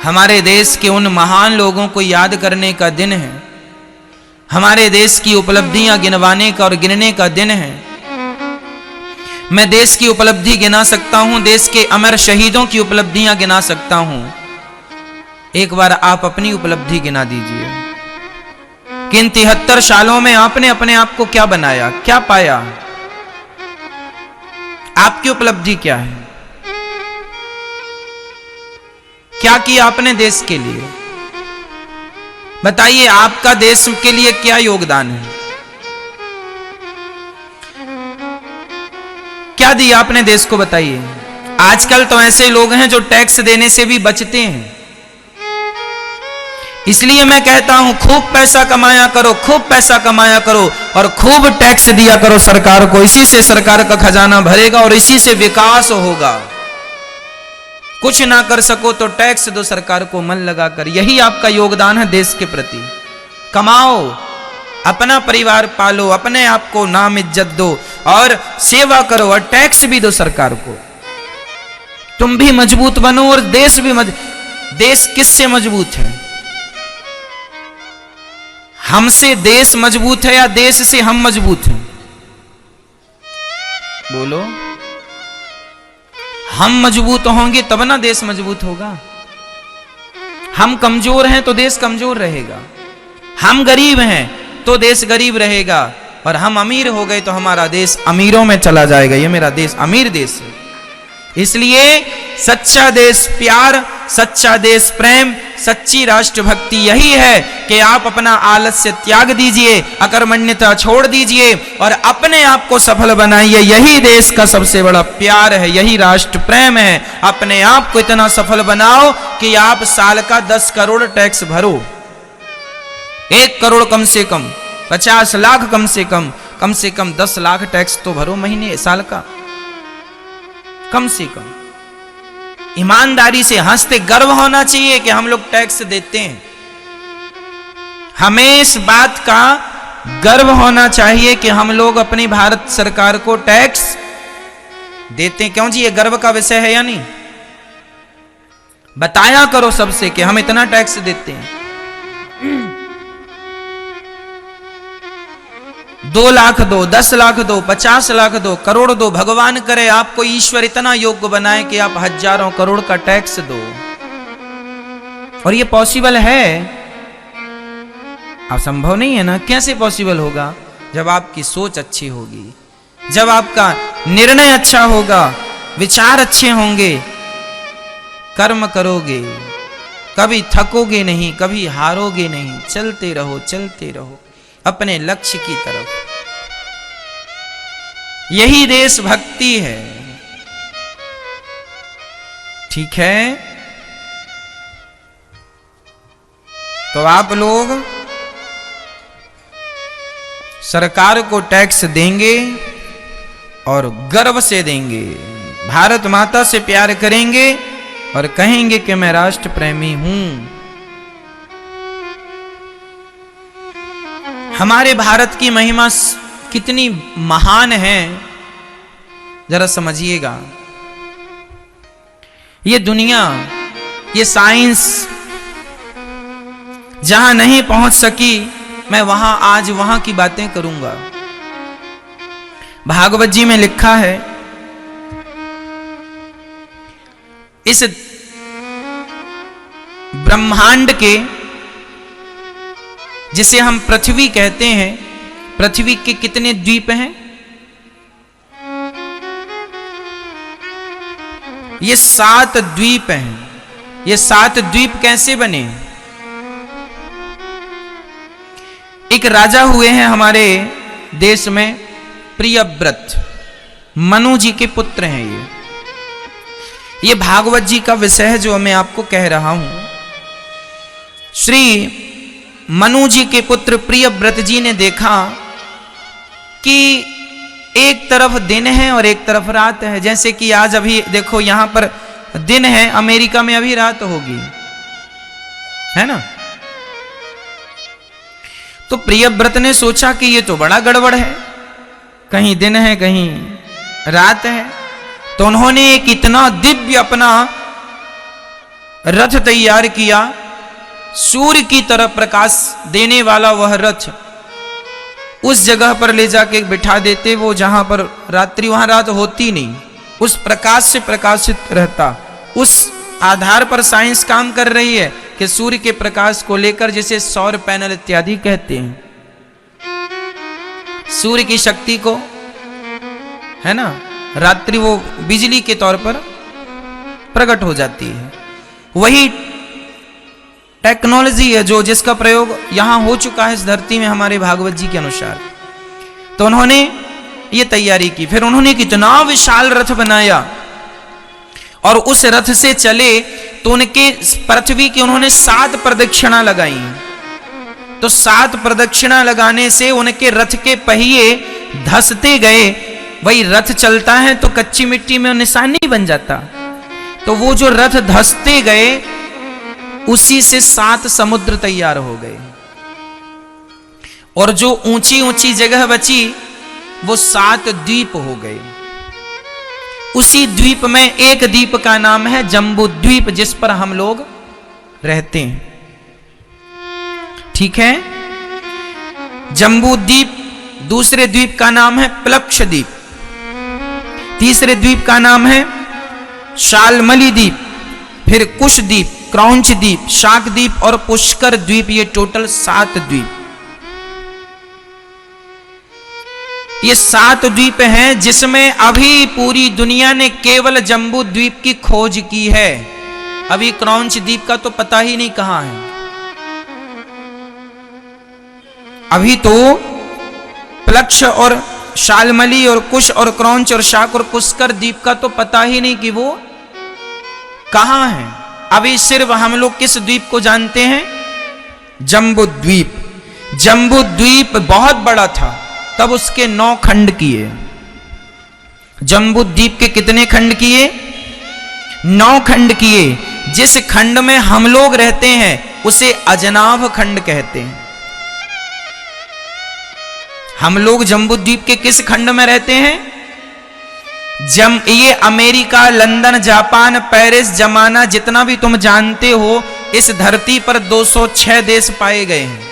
हमारे देश के उन महान लोगों को याद करने का दिन है, हमारे देश की उपलब्धियां गिनवाने का और गिनने का दिन है। मैं देश की उपलब्धि गिना सकता हूं, देश के अमर शहीदों की उपलब्धियां गिना सकता हूं। एक बार आप अपनी उपलब्धि गिना दीजिए कि इन 73 सालों में आपने अपने आप को क्या बनाया, क्या पाया, आपकी उपलब्धि क्या है, क्या किया आपने देश के लिए। बताइए आपका देश के लिए क्या योगदान है, क्या दिया आपने देश को, बताइए। आजकल तो ऐसे लोग हैं जो टैक्स देने से भी बचते हैं। इसलिए मैं कहता हूं खूब पैसा कमाया करो, खूब पैसा कमाया करो और खूब टैक्स दिया करो सरकार को। इसी से सरकार का खजाना भरेगा और इसी से विकास होगा। कुछ ना कर सको तो टैक्स दो सरकार को मन लगाकर, यही आपका योगदान है देश के प्रति। कमाओ, अपना परिवार पालो, अपने आप को नाम इज्जत दो और सेवा करो और टैक्स भी दो सरकार को। तुम भी मजबूत बनो और देश भी देश किससे मजबूत है? हमसे देश मजबूत है या देश से हम मजबूत हैं? बोलो। हम मजबूत होंगे तब ना देश मजबूत होगा। हम कमजोर हैं तो देश कमजोर रहेगा। हम गरीब हैं तो देश गरीब रहेगा और हम अमीर हो गए तो हमारा देश अमीरों में चला जाएगा। ये मेरा देश अमीर देश है। इसलिए सच्चा देश प्यार, सच्चा देश प्रेम, सच्ची राष्ट्रभक्ति यही है कि आप अपना आलस्य त्याग दीजिए, अकर्मण्यता छोड़ दीजिए और अपने आप को सफल बनाइए। यही देश का सबसे बड़ा प्यार है, यही राष्ट्र प्रेम है। अपने आप को इतना सफल बनाओ कि आप साल का 10 करोड़ टैक्स भरो। 1 करोड़ कम से कम, 50 लाख कम से कम 10 लाख टैक्स तो भरो महीने साल का, कम से कम। ईमानदारी से हंसते गर्व होना चाहिए कि हम लोग टैक्स देते हैं। हमें इस बात का गर्व होना चाहिए कि हम लोग अपनी भारत सरकार को टैक्स देते हैं। क्यों जी, ये गर्व का विषय है या नहीं? बताया करो सबसे कि हम इतना टैक्स देते हैं। 2 लाख दो, 10 लाख दो, 50 लाख दो, करोड़ दो, भगवान करे आपको ईश्वर इतना योग्य बनाए कि आप हजारों करोड़ का टैक्स दो। और ये पॉसिबल है? अब संभव नहीं है ना। कैसे पॉसिबल होगा? जब आपकी सोच अच्छी होगी, जब आपका निर्णय अच्छा होगा, विचार अच्छे होंगे, कर्म करोगे, कभी थकोगे नहीं, कभी हारोगे नहीं, चलते रहो अपने लक्ष्य की तरफ। यही देशभक्ति है। ठीक है, तो आप लोग सरकार को टैक्स देंगे और गर्व से देंगे, भारत माता से प्यार करेंगे और कहेंगे कि मैं राष्ट्र प्रेमी हूं। हमारे भारत की महिमा कितनी महान है, जरा समझिएगा। ये दुनिया, ये साइंस जहां नहीं पहुंच सकी, मैं वहां आज वहां की बातें करूंगा। भागवत जी में लिखा है, इस ब्रह्मांड के, जिसे हम पृथ्वी कहते हैं, पृथ्वी के कितने द्वीप हैं? ये 7 द्वीप हैं। ये 7 द्वीप कैसे बने? एक राजा हुए हैं हमारे देश में, प्रियव्रत, मनु जी के पुत्र हैं। ये भागवत जी का विषय है जो मैं आपको कह रहा हूं। श्री मनु जी के पुत्र प्रियव्रत जी ने देखा कि एक तरफ दिन है और एक तरफ रात है। जैसे कि आज अभी देखो यहां पर दिन है, अमेरिका में अभी रात होगी, है ना। तो प्रियव्रत ने सोचा कि ये तो बड़ा गड़बड़ है, कहीं दिन है कहीं रात है। तो उन्होंने एक इतना दिव्य अपना रथ तैयार किया, सूर्य की तरह प्रकाश देने वाला वह रथ उस जगह पर ले जाके बिठा देते, वो जहां पर रात्रि वहां रात होती नहीं, उस प्रकाश से प्रकाशित रहता। उस आधार पर साइंस काम कर रही है कि सूर्य के प्रकाश को लेकर, जिसे सौर पैनल इत्यादि कहते हैं, सूर्य की शक्ति को, है ना, रात्रि वो बिजली के तौर पर प्रकट हो जाती है। वही टेक्नोलॉजी है जो जिसका प्रयोग यहां हो चुका है इस धरती में हमारे भागवत जी के अनुसार। तो उन्होंने ये तैयारी की, फिर उन्होंने कितना विशाल रथ बनाया और उस रथ से चले तो उनके पृथ्वी की उन्होंने 7 प्रदक्षिणा लगाई। तो 7 प्रदक्षिणा लगाने से उनके रथ के पहिए धंसते गए। वही रथ चलता है तो कच्ची मिट्टी में निशान नहीं बन जाता, तो वो जो रथ धंसते गए उसी से 7 समुद्र तैयार हो गए, और जो ऊंची ऊंची जगह बची वो 7 द्वीप हो गए। उसी द्वीप में एक द्वीप का नाम है जम्बू द्वीप, जिस पर हम लोग रहते हैं। ठीक है, जम्बू द्वीप। दूसरे द्वीप का नाम है प्लक्ष द्वीप। तीसरे द्वीप का नाम है शालमली द्वीप, फिर कुश द्वीप, क्रौंच द्वीप, शाक द्वीप और पुष्कर द्वीप। ये टोटल 7 द्वीप। ये 7 द्वीप हैं जिसमें अभी पूरी दुनिया ने केवल जम्बू द्वीप की खोज की है। अभी क्रौंच द्वीप का तो पता ही नहीं कहां है। अभी तो प्लक्ष और शालमली और कुश और क्रौंच और शाक और पुष्कर द्वीप का तो पता ही नहीं कि वो कहां है। अभी सिर्फ हम लोग किस द्वीप को जानते हैं? जम्बू द्वीप। जम्बू द्वीप बहुत बड़ा था, तब उसके 9 खंड किए। जम्बू द्वीप के कितने खंड किए? 9 खंड किए। जिस खंड में हम लोग रहते हैं उसे अजनाभ खंड कहते हैं। हम लोग जम्बू द्वीप के किस खंड में रहते हैं? ये अमेरिका, लंदन, जापान, पेरिस, जमाना, जितना भी तुम जानते हो, इस धरती पर 206 देश पाए गए हैं।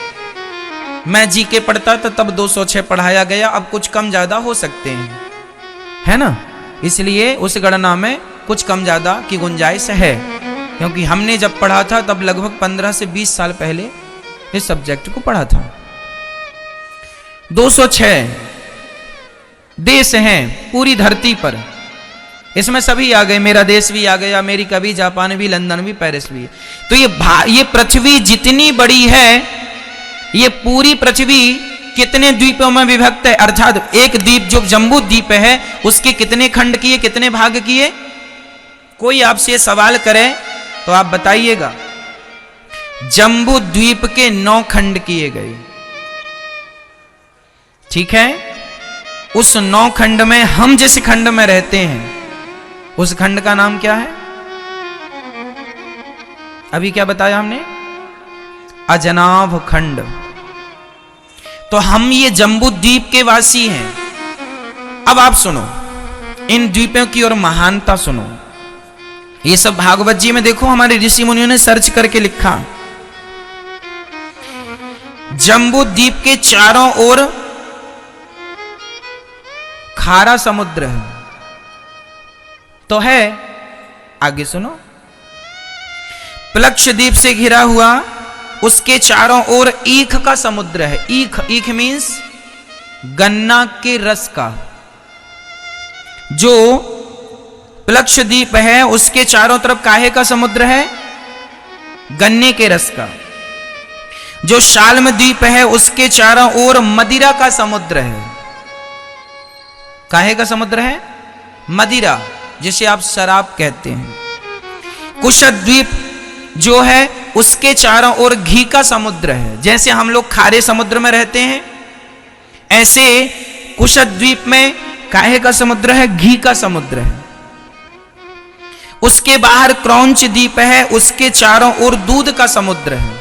मैं जीके पढ़ता था तब 206 पढ़ाया गया, अब कुछ कम ज्यादा हो सकते हैं, है ना। इसलिए उस गणना में कुछ कम ज्यादा की गुंजाइश है, क्योंकि हमने जब पढ़ा था तब लगभग 15 से 20 साल पहले इस सब्जेक्ट को पढ़ा था। 206 देश हैं पूरी धरती पर, इसमें सभी आ गए, मेरा देश भी आ गया, अमेरिका भी, जापान भी, लंदन भी, पेरिस भी। तो ये पृथ्वी जितनी बड़ी है, ये पूरी पृथ्वी कितने द्वीपों में विभक्त है? अर्थात एक द्वीप जो जम्बू द्वीप है उसके कितने खंड किए, कितने भाग किए? कोई आपसे सवाल करे तो आप बताइएगा। जम्बू द्वीप के 9 खंड किए गए। ठीक है, उस 9 खंड में हम जिस खंड में रहते हैं उस खंड का नाम क्या है? अभी क्या बताया हमने? अजनाभ खंड। तो हम ये जम्बू द्वीप के वासी हैं। अब आप सुनो, इन द्वीपों की और महानता सुनो। ये सब भागवत जी में देखो, हमारे ऋषि मुनियों ने सर्च करके लिखा। जम्बू द्वीप के चारों ओर खारा समुद्र है। तो है, आगे सुनो, प्लक्ष द्वीप से घिरा हुआ उसके चारों ओर ईख का समुद्र है। ईख, ईख मीन्स गन्ना के रस का। जो प्लक्ष द्वीप है उसके चारों तरफ काहे का समुद्र है? गन्ने के रस का। जो शाल्म द्वीप है उसके चारों ओर मदिरा का समुद्र है। काहे का समुद्र है? मदिरा, जिसे आप शराब कहते हैं। कुशद्वीप जो है उसके चारों ओर घी का समुद्र है। जैसे हम लोग खारे समुद्र में रहते हैं, ऐसे कुशद्वीप में काहे का समुद्र है? घी का समुद्र है। उसके बाहर क्रौंच द्वीप है, उसके चारों ओर दूध का समुद्र है।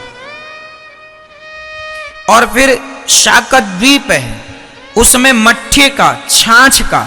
और फिर शाकद्वीप है, उसमें मट्ठे का, छाछ का